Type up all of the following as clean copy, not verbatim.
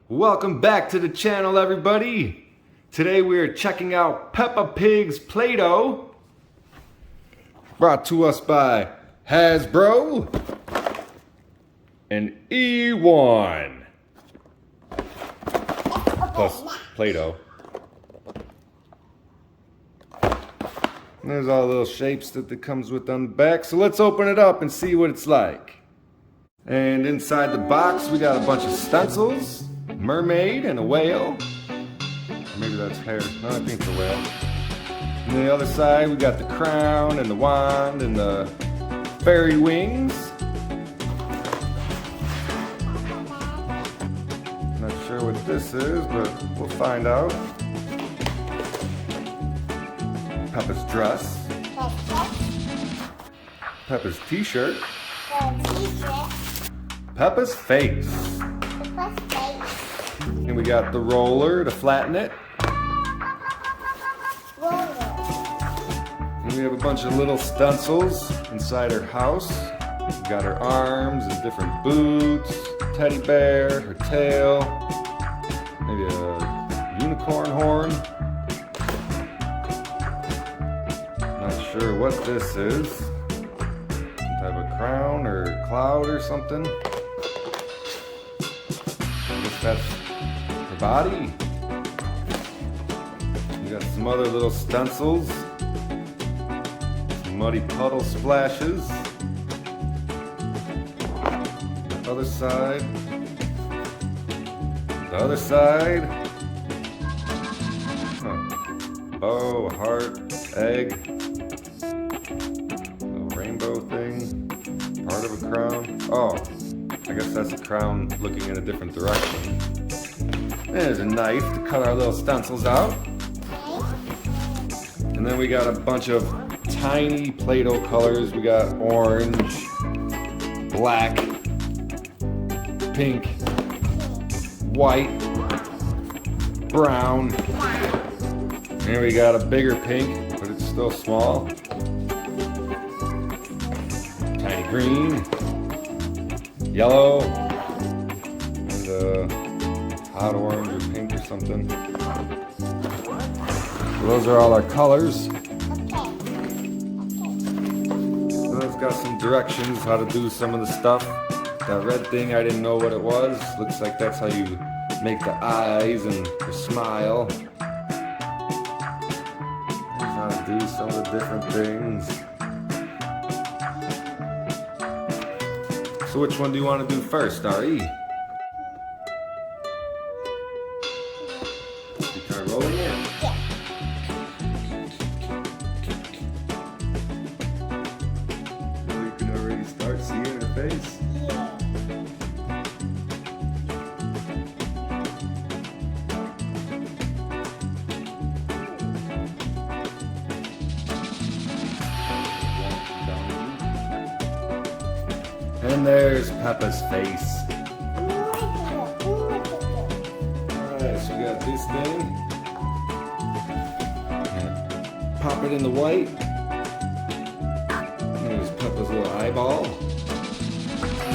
Welcome back to the channel, everybody. Today we are checking out Peppa Pig's Play-Doh, brought to us by Hasbro and eOne, plus Play-Doh. And there's all the little shapes that it comes with on the back. So let's open it up and see what it's like. And inside the box we got a bunch of stencils, mermaid and a whale. Maybe that's hair. No, I think it's a whale. And the other side we got the crown and the wand and the fairy wings. Not sure what this is, but we'll find out. Peppa's dress. Peppa's t-shirt. Peppa's face. And we got the roller to flatten it. And we have a bunch of little stencils inside her house. We got her arms and different boots, teddy bear, her tail, maybe a unicorn horn. Not sure what this is. Some type of crown or cloud or something. I guess that's her body. We got some other little stencils. Some muddy puddle splashes. The other side. The other side. Bow, a heart, egg. Little rainbow thing. Part of a crown. Oh, I guess that's a crown looking in a different direction. There's a knife to cut our little stencils out. And then we got a bunch of tiny Play-Doh colors. We got orange, black, pink, white, brown. And we got a bigger pink, but it's still small. Tiny green, yellow, and hot orange or pink or something. So those are all our colors. So it's got some directions how to do some of the stuff. That red thing, I didn't know what it was. Looks like that's how you make the eyes and the smile. Here's how to do some of the different things. So which one do you want to do first, Ari? You try rolling it? Yeah. Well, you can already start seeing her face. Yeah. And there's Peppa's face. Alright, so we got this thing. And pop it in the white. And there's Peppa's little eyeball.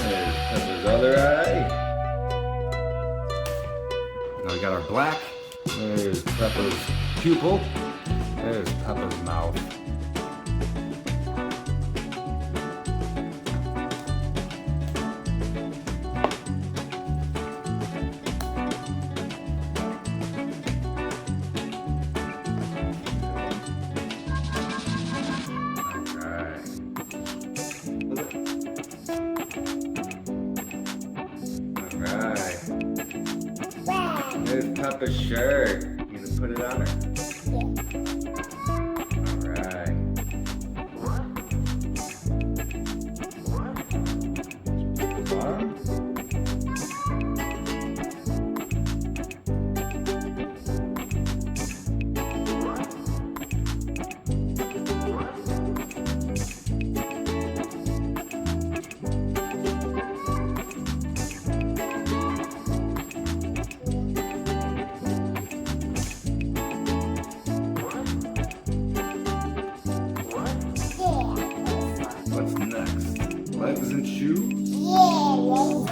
There's Peppa's other eye. Now we got our black. There's Peppa's pupil. There's Peppa's mouth. Alright. There's Peppa's shirt. You gonna put it on her? Alright. Arm. legs and shoes. Yeah, legs.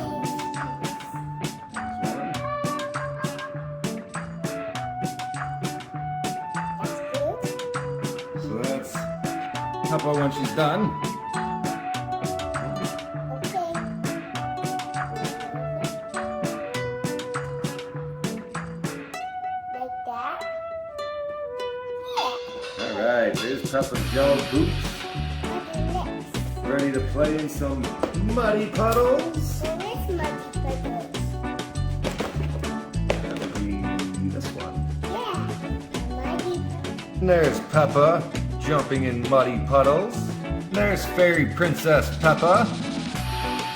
Peppa when she's done. Alright, there's Peppa's yellow boots. Ready to play in some muddy puddles? Where's muddy puddles? That would be this one. Yeah, muddy puddles. And there's Peppa jumping in muddy puddles. And there's Fairy Princess Peppa.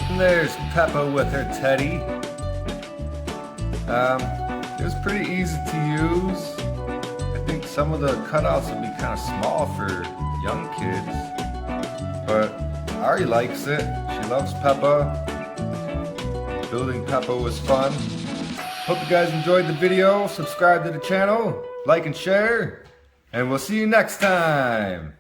And there's Peppa with her teddy. It was pretty easy to use. I think some of the cutouts would be kind of small for young kids, but Ari likes it. She loves Peppa. Building Peppa was fun. Hope you guys enjoyed the video. Subscribe to the channel, like and share, and we'll see you next time.